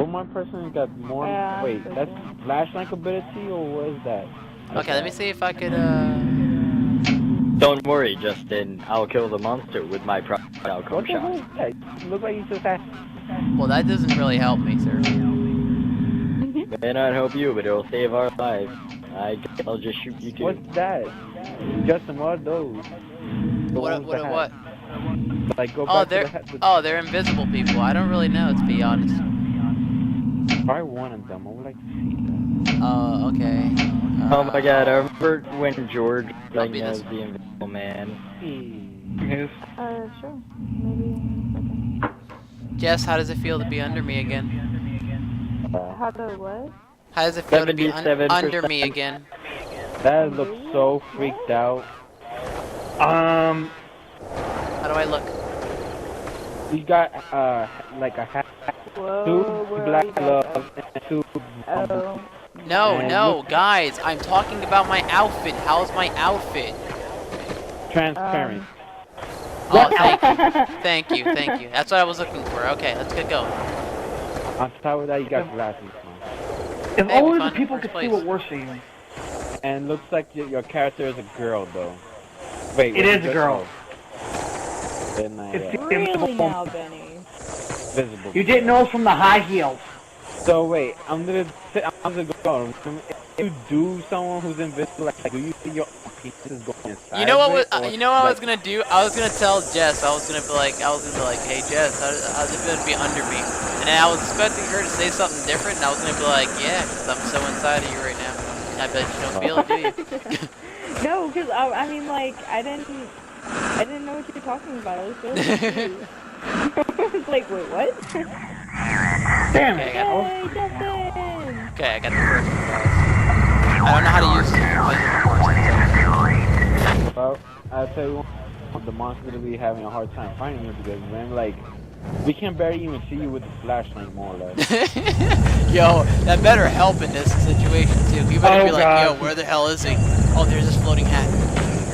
But one person got more. Yeah, Wait, so that's yeah. flashlight ability or what is that? Okay, let me see if I could, Don't worry, Justin. I'll kill the monster with my projectile What the hell shot. is that? Look like you just had. well, that doesn't really help me, sir. May not help you, but it'll save our lives. I'll just shoot you too. What's that? Justin, what are those? The ones that have- What? Like go Oh, back to the. they're invisible people. I don't really know, to be honest. Try one of them. I would like to see that. Okay. Oh my god, I remember when George was I'll playing be as this the Invisible Man. Sure. Maybe. Jess, how does it feel to be under me again? How to what? How does it feel to be 77%. under me again? That looks so freaked out. How do I look? You got like a hat, Whoa, two where are black you guys gloves, and two. Oh. No, guys, I'm talking about my outfit. How's my outfit? Transparent. Oh, thank you. That's what I was looking for. Okay, let's get going. On top of that, you got glasses on. If Hey, only we the found people first could place. see what we're seeing. And looks like your character is a girl though. Wait, It wait, is a girl. Then It's yeah, Really now, Benny? visible. You didn't know it's from the high heels. So wait, I'm gonna go. If you do someone who's invisible, like do you see your pieces going inside? You know what? of it, or You know what I was like- gonna do? I was gonna tell Jess. I was gonna be like, hey Jess, how's it feel to be under me? And then I was expecting her to say something different, and I was gonna be like, yeah, 'cause I'm so inside of you right now. I bet you don't feel it, do you? No, because I mean, like, I didn't know what you were talking about. I was so confused. I was like, wait, what? Damn Okay, it. Hey, Justin! Okay, I got the first one, guys. I don't know how to use this. Well, I'll tell you what, the monster's gonna be having a hard time finding you because man, like, we can barely even see you with the flashlight, more or less. Yo, that better help in this situation too. You better Oh, be like, God. yo, where the hell is he? Oh, there's this floating hat.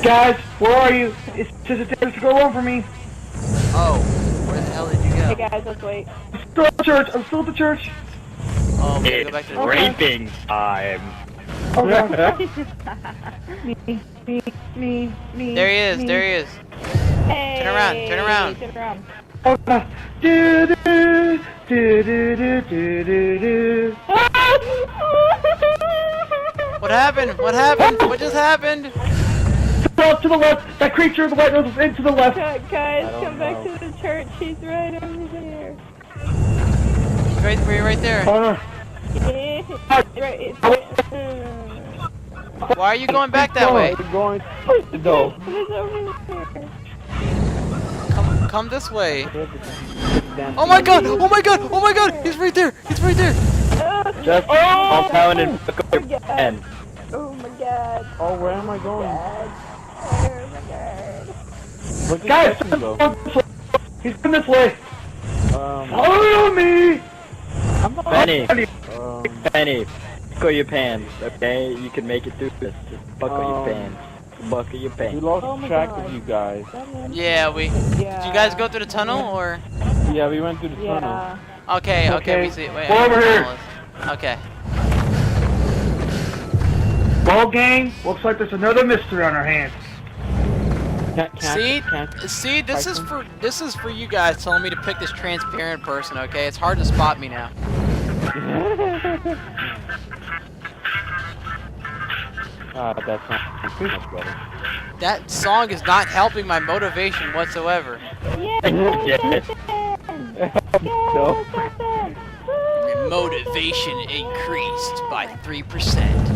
Guys, where are you? It's just a chance to go wrong for me. Oh, where the hell did you Hey go? guys, let's wait. I'm still at church. I'm still at the church. Oh, we gotta go It's back to the raping time. Oh god. me. There he is. There he is. Hey! Turn around, turn around. Turn around. Oh god. Do do do do do do do do. What happened? What happened? What just happened? To the left. That creature in the white nose is into the left. Guys, don't come back know. to the church. He's right over there. Right there. Why are you going back that way? We're going to the door. He's over there. Come this way. Oh my god! Oh my god! Oh my god! He's right there! He's right there! Just calm down and pick up your pen. Oh my god. Oh, where am I going? Oh my god. Where did Guys, Justin go? he's coming this way. Follow me. Penny, buckle your pants, okay? You can make it through this. Just buckle your pants. Buckle your We pants. lost Oh my track God. of you guys. Yeah, we. Yeah. Did you guys go through the tunnel or? Yeah, we went through the tunnel. Yeah. Okay, Okay. we see. Wait, We're over here. Okay. Ball game. Looks like there's another mystery on our hands. See, this is for you guys telling me to pick this transparent person. Okay, it's hard to spot me now. That's not much better. That song is not helping my motivation whatsoever. Yeah. No. Motivation increased by 3%.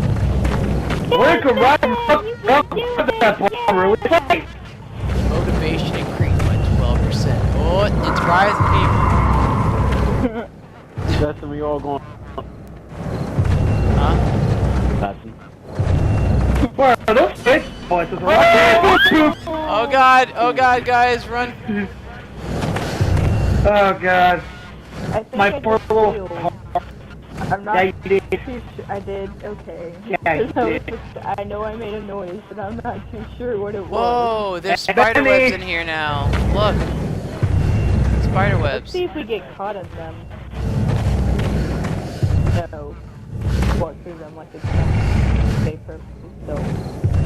We could ride that ball really tight. Motivation increased by 12%. Oh, it's rising, people. Justin, we all going. Huh? Nothing. Where are those fish? Oh, it's just right. Oh god, guys, run. Oh god. I think My I poor just little healed. heart. I'm not Yeah, you did. too sure. I did, okay. Yeah, you did. I know I made a noise, but I'm not too sure what it was. Whoa, there's spider webs in here now. Look. Spider Let's webs. see if we get caught in them. them like it's safe purposes. So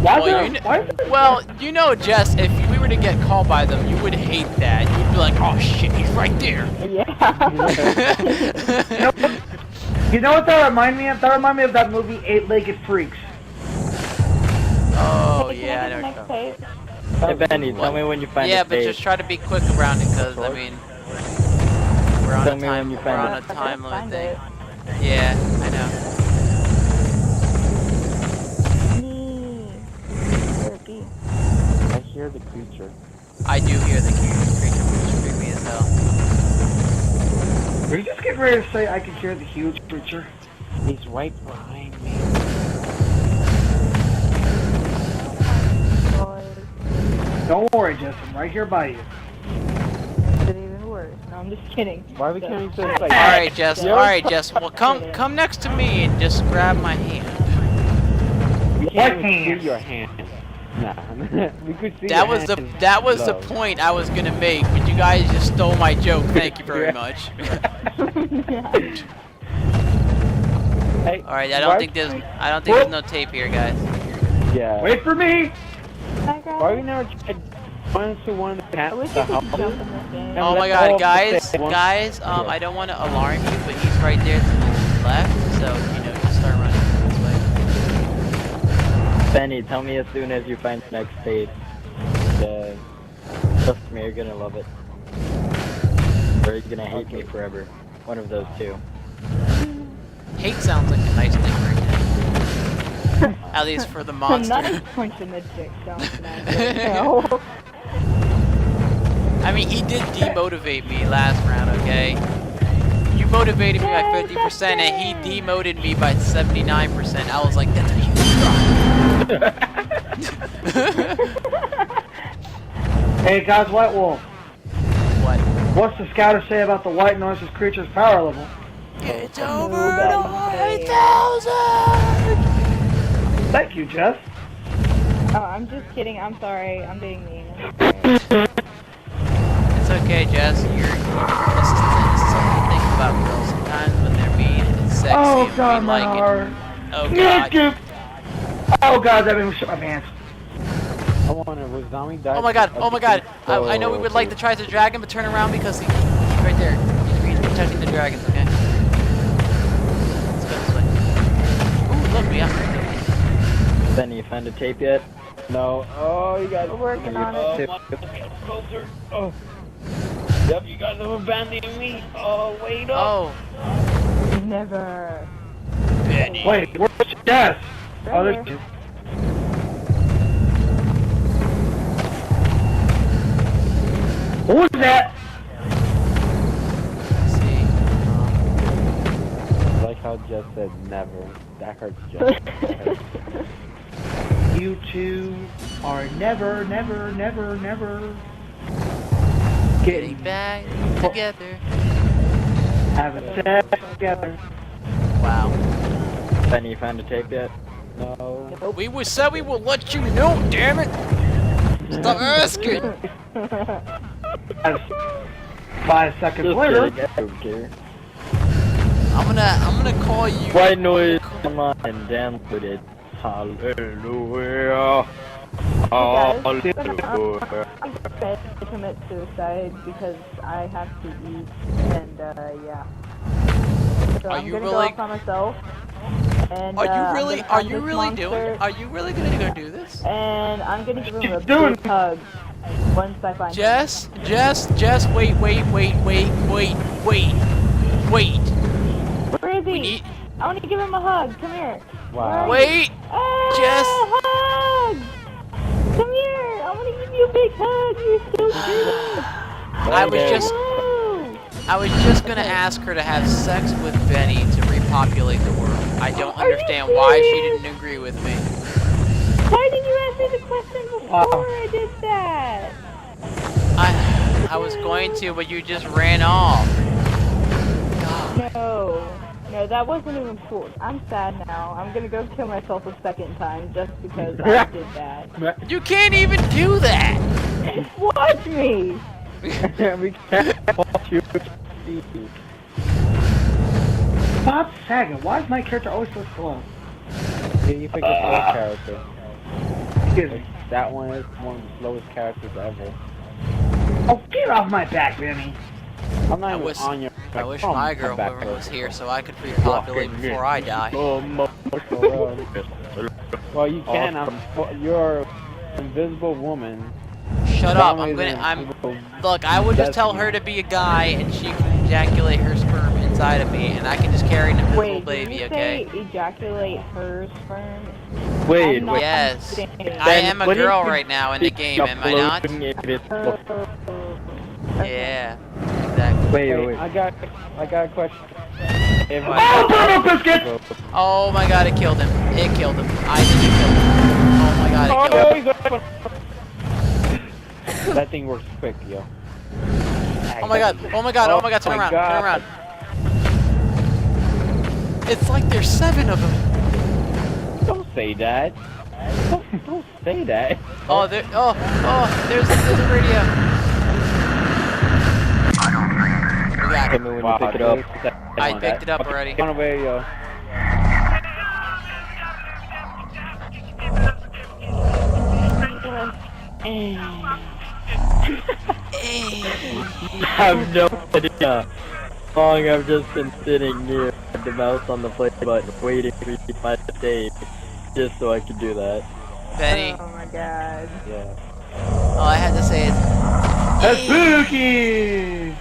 Why Well, is there? Well, you know, Jess, if we were to get called by them, you would hate that. You'd be like, oh shit, he's right there. yeah. You know what that remind me of? That remind me of that movie Eight-Legged Freaks. Oh, Hey, can yeah, I I know. get the next tape? Hey Benny, tell me when you find Yeah, a but stage. just try to be quick around it, because, I mean, we're on Tell a me when time, you we're find on a it. time limit Find thing. it. Yeah, I know. Me. I hear the creature. I do hear the creature, which is creepy as hell. Are you just getting ready to say I can hear the huge creature? He's right behind me. Don't worry, Jess. I'm right here by you. It's even worse. No, I'm just kidding. Why we can't just like? Alright, Jess, Yeah. alright, Jess, well, come next to me and just grab my hand. We What can't even hand? see your hand. Nah, we could see. That your was the hand. that was the Love. point I was gonna make, but you guys just stole my joke. Thank you very much. Hey, Alright, I why- don't think there's no tape here, guys. Yeah. Wait for me! Hi, guys. Why we never tried one to one I the wish I could house? jump in this game. And Oh my let's all god, guys, say one- guys, I don't want to alarm you, but he's right there to the left, so, you know, just start running this way. Benny, tell me as soon as you find the next stage. Yeah. Trust me, you're gonna love it. Or you're gonna hate me forever. One of those two. Hate sounds like a nice thing right now. At least for the I'm monster. not a punch in the dick, sounds nice. No. I mean, he did demotivate me last round, okay? You motivated me by 50% and he demoted me by 79%. I was like, that's a huge drop. Hey guys, White Wolf. What? What's the scouter say about the white noises creature's power level? It's over the 1,000! Thank you, Jess. Oh, I'm just kidding. I'm sorry. I'm being mean. I'm sorry. It's okay, Jess. This is something to think about girls. Sometimes when they're mean, it's sexy Oh and god, we my like heart. it. Oh god. Oh god, that made me shit my pants. I wanna was zombie died. Oh my god, oh my god. I know we would like to try the dragon, but turn around because he's right there. He's protecting the dragons, okay? Let's go this way. Ooh, look, we got Benny, you find a tape yet? No. Oh, you guys. We're working on it. Closer. Oh. Yep, you guys have abandoned me. Oh, wait up. Oh, Never. Benny. Wait, where's Jess? Oh, Right there's here. What was that? Let's see. I like how Jeff said never. That hurts Jeff. You two are never, never, never, never Getting back together. having sex together. Wow. Benny, you found a tape yet? No. We said we will let you know, damn it! Stop asking! 5 seconds Just later. kidding, I don't care. I'm gonna call you. White noise, come on, and download it. Hallelujah. Guys, Hallelujah. I'm prepared to commit suicide because I have to eat, and yeah. So Are I'm you gonna really- go off by myself. And, Are I'm you really? gonna Are find you this really monster, doing? Are you really gonna do this? And I'm gonna give him a Doing- big hug once I find him. Jess, wait. Where is he? We need. I want to give him a hug. Come here. Wow. Wait. Ah, Jess. hug! Come here. I want to give you a big hug. You're so cute. I was just gonna ask her to have sex with Benny to repopulate the world. I don't Are you understand why she serious? didn't agree with me. Why didn't you ask me the question before I did that? I was going to, but you just ran off. God. No, that wasn't even cool. I'm sad now. I'm gonna go kill myself a second time just because I did that. You can't even do that. Watch me. We can't watch you. Bob Saget, why is my character always so slow? Yeah, you picked a slow character. Excuse me. That one is one of the slowest characters ever. Oh, get off my back, Benny. I'm not I even wish, on your. I wish Come my back girlfriend first. was here so I could repopulate before I die. Well, you can. You're an invisible woman. Shut up! Invisible. Look, I would just tell her to be a guy and she can ejaculate her sperm inside of me and I can just carry an invisible Wait, did baby, you okay? say ejaculate her sperm? Wait, I'm not Yes. understanding. I am a what do you girl think right now in the game, am I not? Yeah, exactly. Wait. I got a question. If Oh, Bruno Biscuit! Oh my god, it killed him. It killed him. I think it killed him. Oh my god, it killed him. That thing works quick, yo. Oh my god, oh my god, oh my god, turn my around, God. turn around. It's like there's 7 of them. Don't say that. Don't say that. Oh, there's a radio. We got Tell it. me when you pick it up. I picked it up already. On away, yo. I have no idea how long I've just been sitting here with the mouse on the play button waiting for you to find the stage just so I could do that. Benny, Oh my god. Yeah. all I had to say is, A spooky!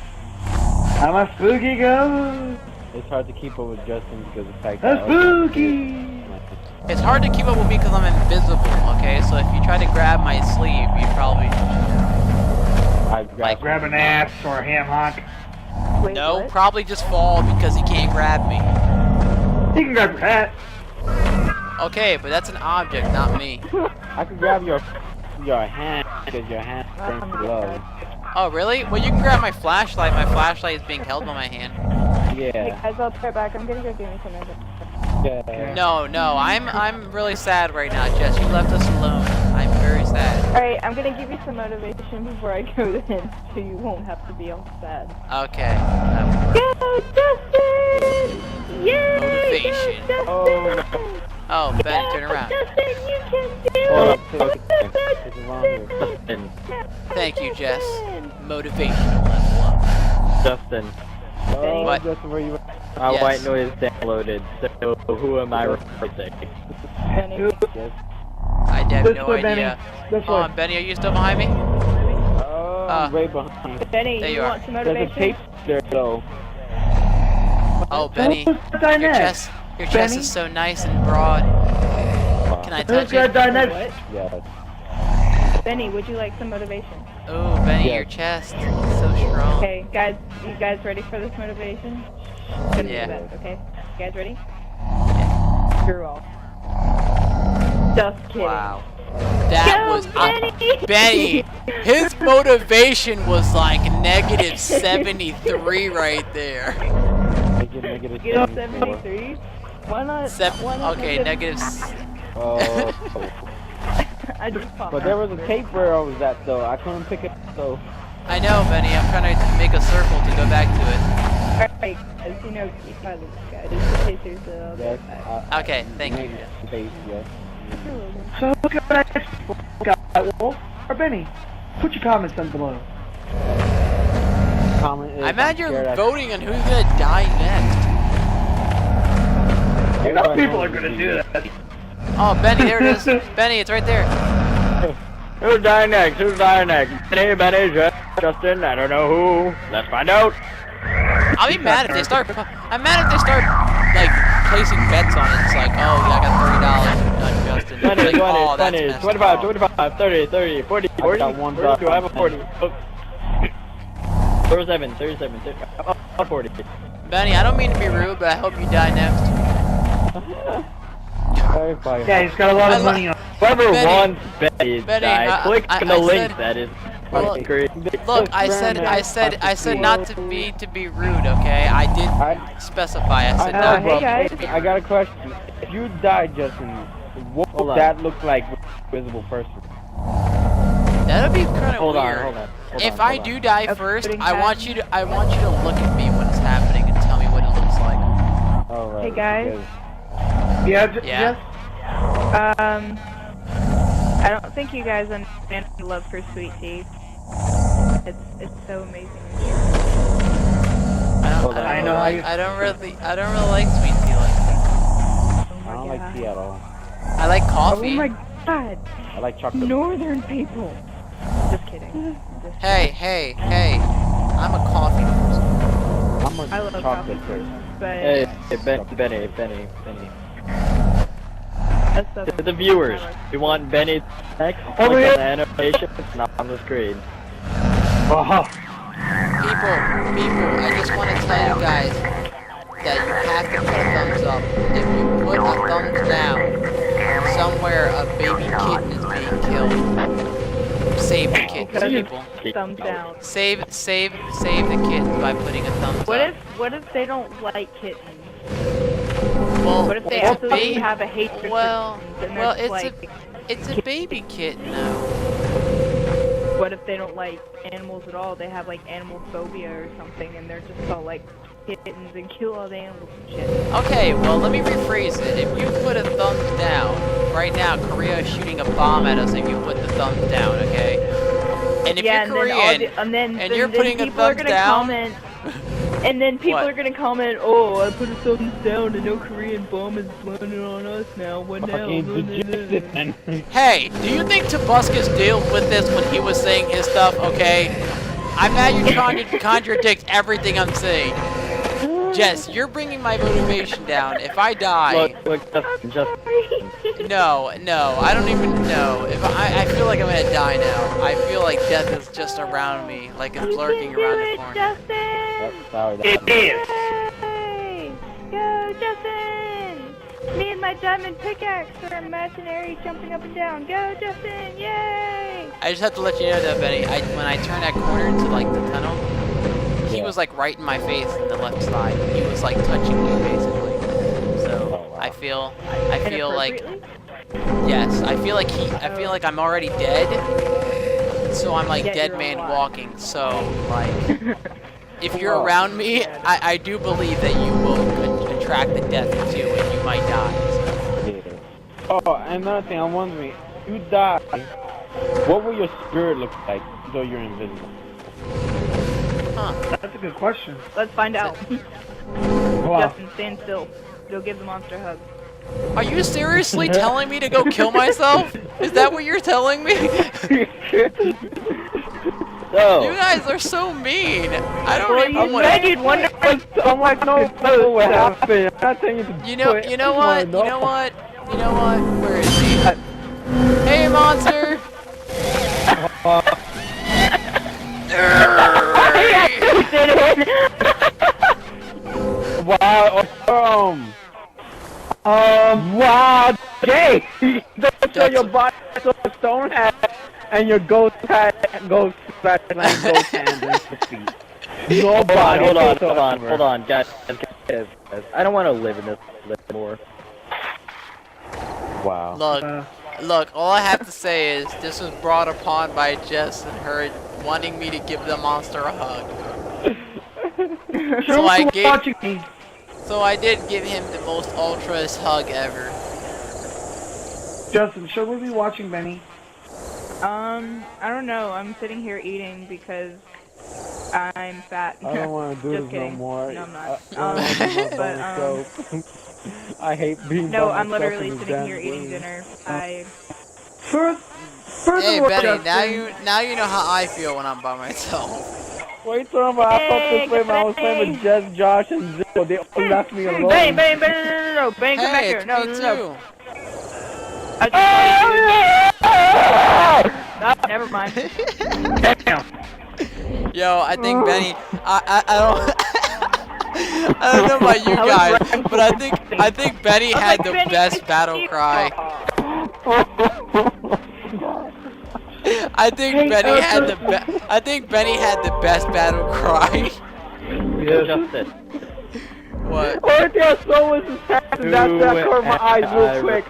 I'm a spooky ghost! It's hard to keep up with Justin because of the fact A that spooky! it's hard to keep up with me because I'm invisible, okay? So if you try to grab my sleeve, you probably... I Like, Grab an ass or a ham hock. Wait, no, what? probably just fall because he can't grab me. You can grab your hat. Okay, but that's an object, not me. I could grab your hand because your hand turns to love. Oh, really? Well, you can grab my flashlight. My flashlight is being held by my hand. Hey Yeah. guys, I'll be right back. I'm gonna go do me something. Yeah. No, I'm really sad right now, Jess. You left us alone. I'm very sad. Alright, I'm gonna give you some motivation before I go then, so you won't have to be all sad. Okay. Go, Justin! Yay! Motivation. Go, Justin! Oh, Ben, turn around. Justin, you can do Hold it! up. This is wrong here. Justin. Thank you, Jess. Motivational level up. Justin. Oh, What? Justin, where you at? My Yes. white noise downloaded, so who am I replacing? Benny. Yes. I have This no way, Benny. idea. This Oh, way. Benny, are you still behind me? I'm right behind you. Benny, There you you are. want some There's a motivation? tape there, though. Oh, Benny, Who's got your next? chest Benny? is so nice and broad. Can I touch Who's got it? next? Yeah. Benny, would you like some motivation? Oh, Benny, Yeah. your chest is so strong. Okay, guys, you guys ready for this motivation? Gonna do Yeah. that, okay? You guys ready? You're all. Just kidding. Wow. That Go, was Benny! Benny. His motivation was like negative 73 right there. Negative Get up 74. 73? Why not? why not Okay, negative. Oh. I just popped. But there was a tape where I was at, though. I couldn't pick it up, so. I know, Benny. I'm trying to make a circle to go back to it. Alright, as you know, keep my little guy. Just in case there's a... Yes. Okay, thank you. Face, yes. So look at that. Got Wolf or Benny? Put your comments down below. Comment is, I'm mad you're scared I- voting on who's gonna die next. Enough people are gonna do that. Oh, Benny, there it is. Benny, it's right there. Who's dying next? Who's dying next? Benny, Justin, I don't know who. Let's find out. I'll be mad if they start. I'm mad if they start like placing bets on it. It's like, oh, yeah, I got $30 on Justin. 20, Like, 20, oh, that's 20, messed 25, up. 25, 30, 30, 40, 40, got one 42, I have a drop. 40. Oh. 37, 37, 40. Benny, I don't mean to be rude, but I hope you die next. Very funny. Yeah, he's got a lot of money on. Whoever Benny, wants Benny to Benny, die, click on the I link said- that is Look, fucking great. Look, I said not to be rude, okay? I did specify. I said know, not. hey, guys. I got a question. If you died, Justin, what Hold would on. that look like with a visible person? That'd be kind of Hold on, weird. hold on. If I do die That's first, putting I time. want you to look at me when it's happening and tell me what it looks like. All right. Hey, guys. Yeah, Yeah. I don't think you guys understand the love for sweet tea. It's so amazing. I don't really like sweet tea like that. Oh I don't like tea at all. I like Oh coffee. my god. I like chocolate. Northern people. Just kidding. Hey. I'm a coffee person. I'm a I love chocolate coffee, person. but Hey, Benny. that's the To the viewers, we want Benny next. Over Like here. an animation, it's not on the screen. Oh, People, I just want to tell you guys that you have to put a thumbs up. If you put a thumbs down, somewhere a baby kitten is being killed. Save the kittens, people. thumbs down. Save the kittens by putting a thumbs up. What if they don't like kittens? Well, What if they it's a absolutely have a hatred well, for kittens? And well, they're just it's a baby kitten though. what if they don't like animals at all? They have like animal phobia or something, and they're just all like kittens and kill all the animals and shit. Okay, well, let me rephrase it. If you put a thumbs down, right now Korea is shooting a bomb at us if you put the thumbs down, okay? And if Yeah, you're Korean, and you're putting a people are thumbs gonna down, comment, and then people What? are gonna comment, "Oh, I put a thumbs down, and no Korean bomb is landing on us now. What now?" Fucking degenerate, man. hey, do you think Tobuscus dealt with this when he was saying his stuff, okay? I'm mad you're trying to contradict everything I'm saying. Jess, you're bringing my motivation down. If I die... Look, Justin. No, I don't even know. If I feel like I'm gonna die now. I feel like death is just around me, like it's lurking around the corner. Justin! Yep, sorry, it is. Yay! Go, Justin! Me and my diamond pickaxe are imaginary jumping up and down. Go, Justin! Yay! I just have to let you know that, Benny, when I turned that corner into like the tunnel, he was like right in my face on the left side. He was like touching me basically. So Oh, wow. I feel like Inappropriately? yes, I feel like I'm already dead. So I'm like Yet dead you're man alive. walking. So like if you're Oh. around me, I do believe that you will contract the death too, and you might die. So. Yeah. Oh, another thing, I'm wondering, if you die, what will your spirit look like though you're invisible? That's a good question. Let's find out. Wow. Justin, stand still. Go give the monster a hug. Are you seriously telling me to go kill myself? Is that what you're telling me? So, You guys are so mean. I don't Well, even you want said to. you'd wonder. I'm like, no, what happened? I'm not telling you to You know what? Where is he? Hey, monster! Wow, wow, Jay! Don't show your body so a stone hat and your ghost hat goes flatline ghost hands and your feet. Nobody. hold on, guys. I don't want to live in this anymore. Wow. Look, all I have to say is this was brought upon by Jess and her wanting me to give the monster a hug. So I did give him the most ultraest hug ever. Justin, should we be watching Benny? I don't know. I'm sitting here eating because I'm fat. I don't want to do Just this kidding. no more. No, I'm not. I wanna do my But, myself. I hate being No, by I'm myself literally in this sitting damn here eating room. dinner. Hey Furthermore, Benny, Justin, now you know how I feel when I'm by myself. What are you talking about? I thought Hey, this way, man. I was playing with Jess, Josh, and Zillow. They all left me alone. Bang, no, come back Hey, here. it's No. me too. I just oh, never mind. Yo, I think Benny, I don't, I don't know about you guys, but I think Benny had the best battle cry. I think Benny had the best battle cry. Justin. What? Oh, yeah, so was his face, and that's why I covered my eyes real quick.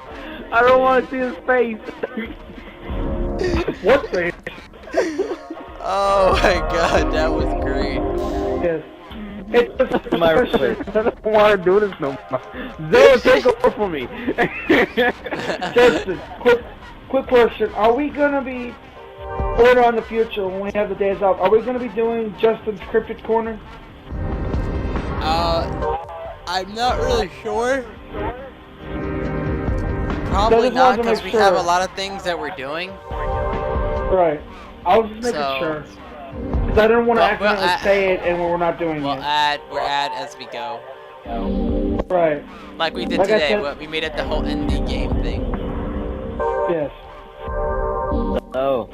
I don't want to see his face. what face? Oh my god, that was great. Yes. It's just My I don't want to do this no more. Zero, take for me. Justin, quick question. Are we gonna be later on in the future when we have the days off? Are we gonna be doing Justin's Cryptid Corner? I'm not really sure. Probably just not, wanted to because make we have a sure. lot of things that we're doing. Right. I was just making So- sure. Because I didn't want to Well, accidentally say it and we're not doing We'll it. add as we go. Right. Like we did Like I today, said- we made it the whole indie game thing. Yes. Oh.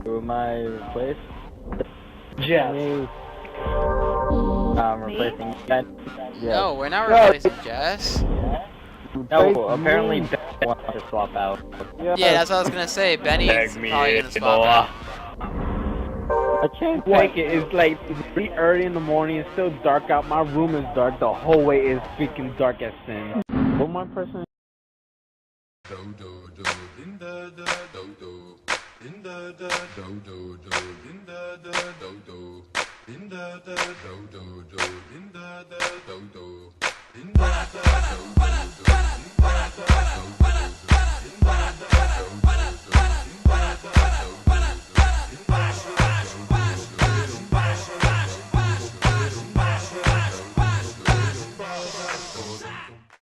Who am I replaced? Jeff. I'm replacing Ben. Yeah. No, we're not No. replacing Jess. No, apparently Ben wants to swap out. Yeah, that's what I was gonna say. Benny's probably gonna swap out. I can't take it. It's like it's pretty early in the morning. It's still dark out. My room is dark. The whole way is freaking dark as sin. One more person. In